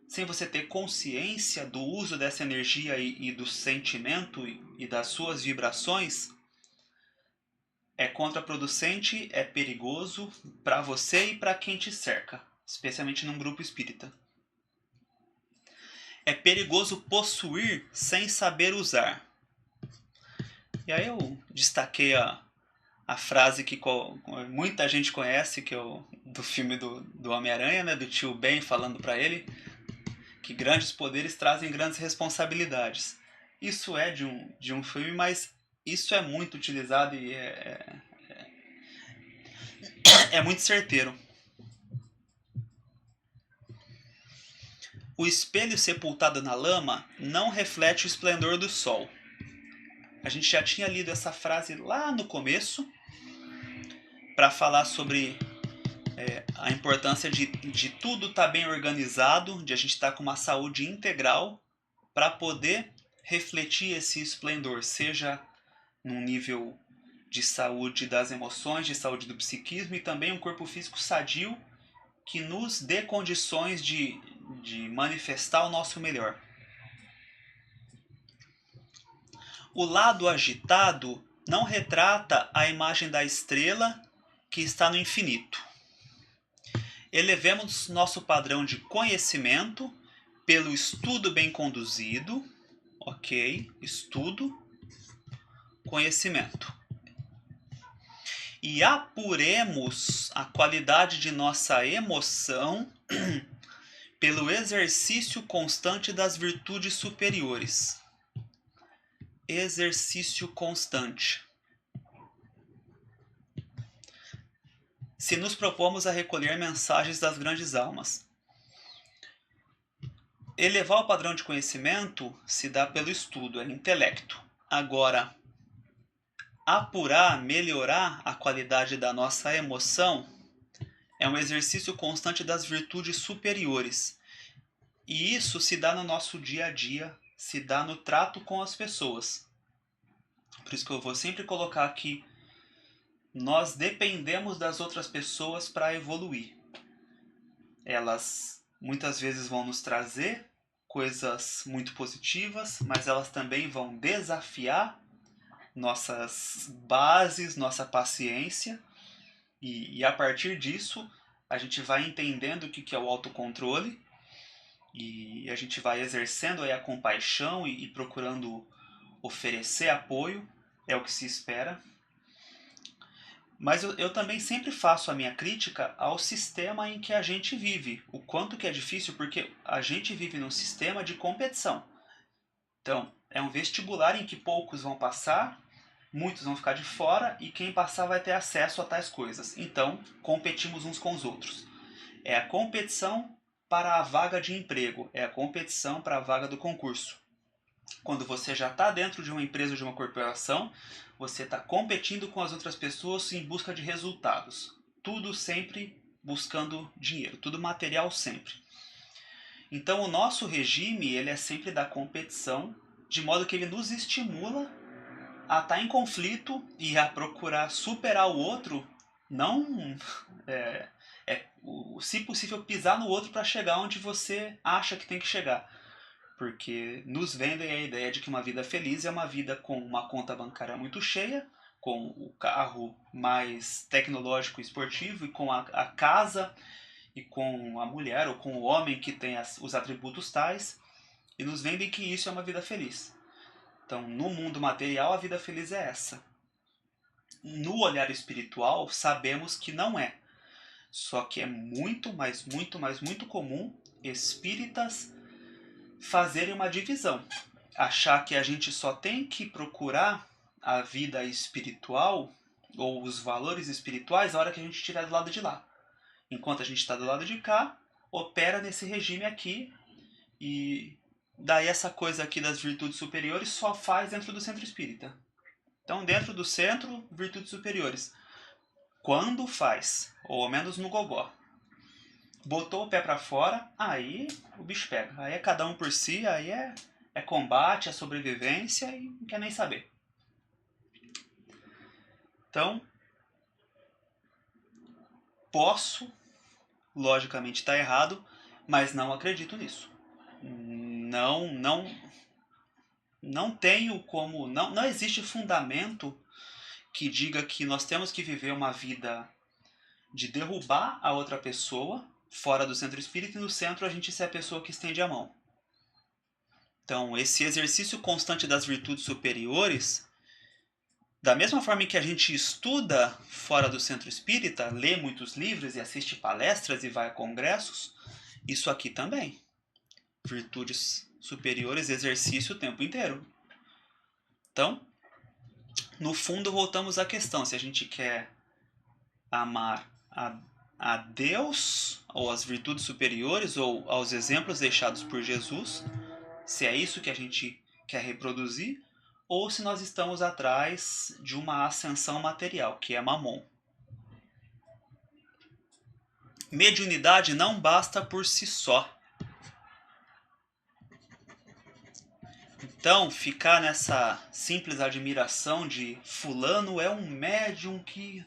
sem você ter consciência do uso dessa energia e do sentimento e das suas vibrações, é contraproducente, é perigoso para você e para quem te cerca, especialmente num grupo espírita. É perigoso possuir sem saber usar. E aí eu destaquei a frase que muita gente conhece, que é do filme do Homem-Aranha, né, do tio Ben falando para ele que grandes poderes trazem grandes responsabilidades. Isso é de um filme, mas isso é muito utilizado e é muito certeiro. O espelho sepultado na lama não reflete o esplendor do sol. A gente já tinha lido essa frase lá no começo para falar sobre a importância de tudo estar bem organizado, de a gente estar com uma saúde integral para poder refletir esse esplendor, seja num nível de saúde das emoções, de saúde do psiquismo e também um corpo físico sadio que nos dê condições de manifestar o nosso melhor. O lado agitado não retrata a imagem da estrela que está no infinito. Elevemos nosso padrão de conhecimento pelo estudo bem conduzido, ok? Estudo, conhecimento. E apuremos a qualidade de nossa emoção pelo exercício constante das virtudes superiores. Exercício constante. Se nos propomos a recolher mensagens das grandes almas. Elevar o padrão de conhecimento se dá pelo estudo, é intelecto. Agora, apurar, melhorar a qualidade da nossa emoção é um exercício constante das virtudes superiores. E isso se dá no nosso dia a dia, se dá no trato com as pessoas. Por isso que eu vou sempre colocar aqui, nós dependemos das outras pessoas para evoluir. Elas muitas vezes vão nos trazer coisas muito positivas, mas elas também vão desafiar nossas bases, nossa paciência, e a partir disso a gente vai entendendo o que é o autocontrole, e a gente vai exercendo aí a compaixão e procurando oferecer apoio, é o que se espera. Mas eu também sempre faço a minha crítica ao sistema em que a gente vive. O quanto que é difícil, porque a gente vive num sistema de competição. Então, é um vestibular em que poucos vão passar, muitos vão ficar de fora e quem passar vai ter acesso a tais coisas. Então, competimos uns com os outros. É a competição para a vaga de emprego, é a competição para a vaga do concurso. Quando você já está dentro de uma empresa ou de uma corporação, você está competindo com as outras pessoas em busca de resultados. Tudo sempre buscando dinheiro, tudo material sempre. Então o nosso regime ele é sempre da competição, de modo que ele nos estimula a estar em conflito e a procurar superar o outro, não se possível pisar no outro para chegar onde você acha que tem que chegar. Porque nos vendem a ideia de que uma vida feliz é uma vida com uma conta bancária muito cheia, com o carro mais tecnológico e esportivo, e com a casa, e com a mulher ou com o homem que tem os atributos tais, e nos vendem que isso é uma vida feliz. Então, no mundo material, a vida feliz é essa. No olhar espiritual, sabemos que não é. Só que é muito, mas muito, mas muito comum espíritas fazerem uma divisão. Achar que a gente só tem que procurar a vida espiritual ou os valores espirituais na hora que a gente estiver do lado de lá. Enquanto a gente está do lado de cá, opera nesse regime aqui e daí essa coisa aqui das virtudes superiores só faz dentro do centro espírita. Então, dentro do centro, virtudes superiores. Quando faz, ou ao menos no gogó. Botou o pé para fora, aí o bicho pega. Aí é cada um por si, aí é combate, é sobrevivência e não quer nem saber. Então, posso, logicamente estar errado, mas não acredito nisso. Não tenho como, não existe fundamento que diga que nós temos que viver uma vida de derrubar a outra pessoa fora do centro espírita e no centro a gente ser a pessoa que estende a mão. Então, esse exercício constante das virtudes superiores, da mesma forma que a gente estuda fora do centro espírita, lê muitos livros e assiste palestras e vai a congressos, isso aqui também. Virtudes superiores, exercício o tempo inteiro. Então, no fundo, voltamos à questão. Se a gente quer amar a Deus, ou as virtudes superiores, ou aos exemplos deixados por Jesus, se é isso que a gente quer reproduzir, ou se nós estamos atrás de uma ascensão material, que é Mamon. Mediunidade não basta por si só. Então, ficar nessa simples admiração de fulano é um médium que...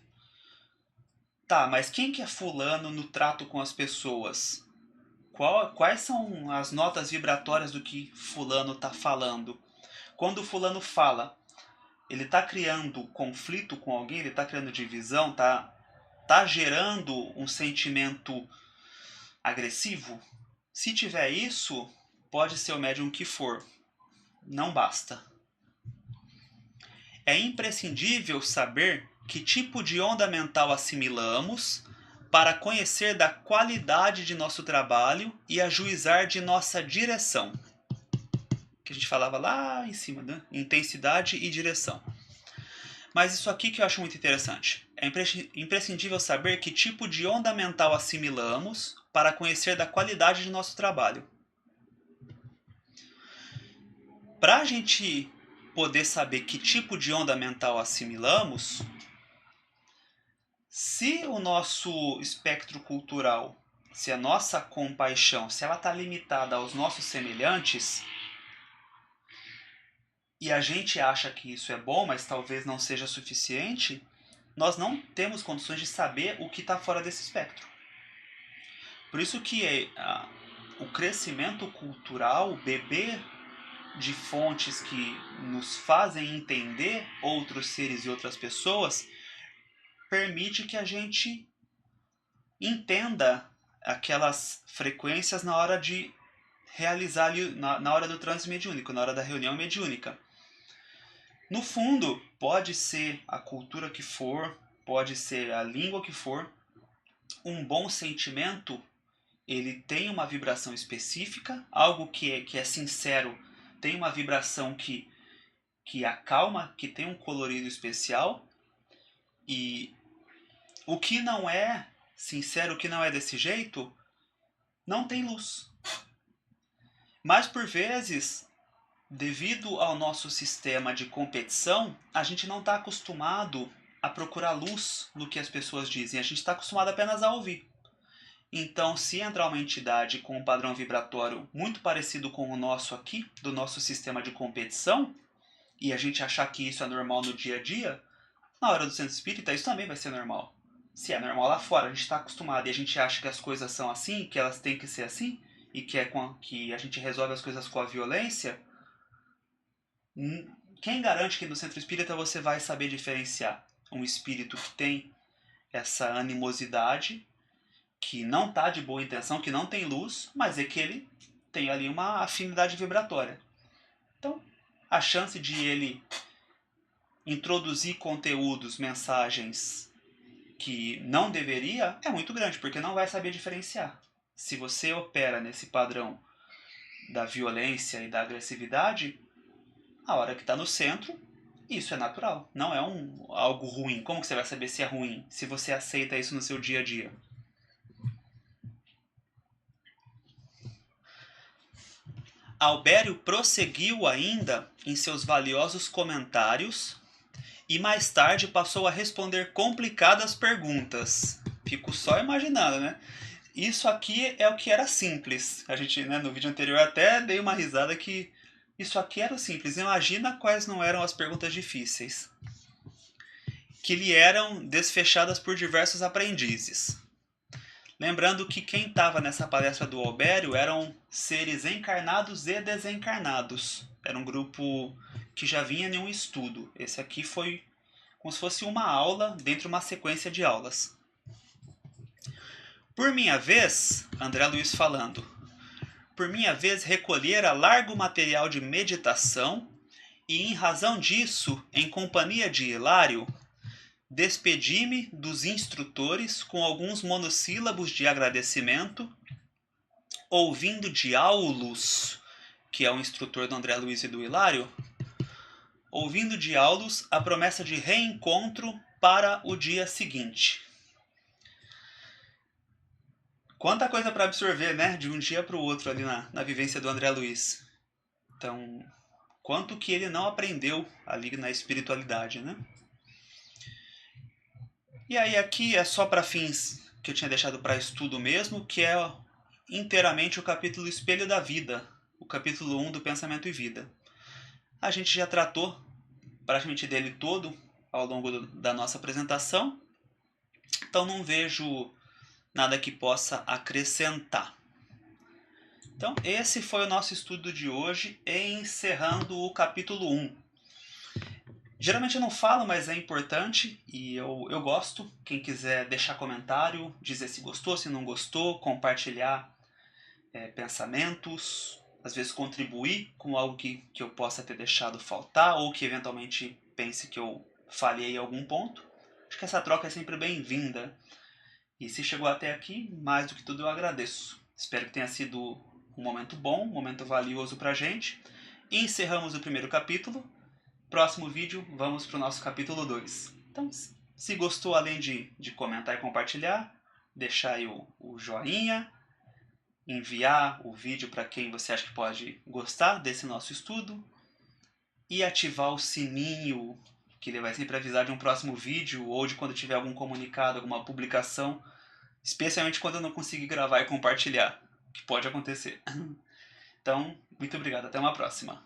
Tá, mas quem que é fulano no trato com as pessoas? Quais são as notas vibratórias do que fulano está falando? Quando fulano fala, ele está criando conflito com alguém, ele está criando divisão, tá gerando um sentimento agressivo? Se tiver isso, pode ser o médium que for. Não basta. É imprescindível saber que tipo de onda mental assimilamos para conhecer da qualidade de nosso trabalho e ajuizar de nossa direção. Que a gente falava lá em cima, né? Intensidade e direção. Mas isso aqui que eu acho muito interessante. É imprescindível saber que tipo de onda mental assimilamos para conhecer da qualidade de nosso trabalho. Para a gente poder saber que tipo de onda mental assimilamos, se o nosso espectro cultural, se a nossa compaixão, se ela está limitada aos nossos semelhantes, e a gente acha que isso é bom, mas talvez não seja suficiente, nós não temos condições de saber o que está fora desse espectro. Por isso que o crescimento cultural, beber de fontes que nos fazem entender outros seres e outras pessoas, permite que a gente entenda aquelas frequências na hora de realizar ali, na hora do transe mediúnico, na hora da reunião mediúnica. No fundo, pode ser a cultura que for, pode ser a língua que for, um bom sentimento, ele tem uma vibração específica, algo que é sincero, tem uma vibração que acalma, que tem um colorido especial, e o que não é sincero, o que não é desse jeito, não tem luz. Mas por vezes, devido ao nosso sistema de competição, a gente não está acostumado a procurar luz no que as pessoas dizem, a gente está acostumado apenas a ouvir. Então, se entrar uma entidade com um padrão vibratório muito parecido com o nosso aqui, do nosso sistema de competição, e a gente achar que isso é normal no dia a dia, na hora do centro espírita isso também vai ser normal. Se é normal lá fora, a gente está acostumado e a gente acha que as coisas são assim, que elas têm que ser assim, e que a gente resolve as coisas com a violência, quem garante que no centro espírita você vai saber diferenciar um espírito que tem essa animosidade, que não está de boa intenção, que não tem luz, mas é que ele tem ali uma afinidade vibratória. Então, a chance de ele introduzir conteúdos, mensagens que não deveria é muito grande, porque não vai saber diferenciar. Se você opera nesse padrão da violência e da agressividade, a hora que está no centro, isso é natural, não é algo ruim. Como que você vai saber se é ruim, se você aceita isso no seu dia a dia? Albério prosseguiu ainda em seus valiosos comentários e mais tarde passou a responder complicadas perguntas. Fico só imaginando, né? Isso aqui é o que era simples. A gente, né, no vídeo anterior até dei uma risada que isso aqui era o simples. Imagina quais não eram as perguntas difíceis, que lhe eram desfechadas por diversos aprendizes. Lembrando que quem estava nessa palestra do Albério eram seres encarnados e desencarnados. Era um grupo que já vinha em um estudo. Esse aqui foi como se fosse uma aula dentro de uma sequência de aulas. Por minha vez, André Luiz falando, por minha vez recolhera largo material de meditação e, em razão disso, em companhia de Hilário, despedi-me dos instrutores com alguns monossílabos de agradecimento, ouvindo de Aulus, que é o instrutor do André Luiz e do Hilário, ouvindo de Aulus a promessa de reencontro para o dia seguinte. Quanta coisa para absorver, né? De um dia para o outro ali na vivência do André Luiz. Então, quanto que ele não aprendeu ali na espiritualidade, né? E aí aqui é só para fins que eu tinha deixado para estudo mesmo, que é inteiramente o capítulo Espelho da Vida, o capítulo 1 do Pensamento e Vida. A gente já tratou praticamente dele todo ao longo da nossa apresentação, então não vejo nada que possa acrescentar. Então esse foi o nosso estudo de hoje, encerrando o capítulo 1. Geralmente eu não falo, mas é importante e eu gosto. Quem quiser deixar comentário, dizer se gostou, se não gostou, compartilhar pensamentos, às vezes contribuir com algo que eu possa ter deixado faltar ou que eventualmente pense que eu falhei em algum ponto. Acho que essa troca é sempre bem-vinda. E se chegou até aqui, mais do que tudo eu agradeço. Espero que tenha sido um momento bom, um momento valioso pra gente. E encerramos o primeiro capítulo. Próximo vídeo, vamos para o nosso capítulo 2. Então, se gostou, além de comentar e compartilhar, deixar aí o joinha, enviar o vídeo para quem você acha que pode gostar desse nosso estudo e ativar o sininho, que ele vai sempre avisar de um próximo vídeo ou de quando tiver algum comunicado, alguma publicação, especialmente quando eu não conseguir gravar e compartilhar, que pode acontecer. Então, muito obrigado, até uma próxima.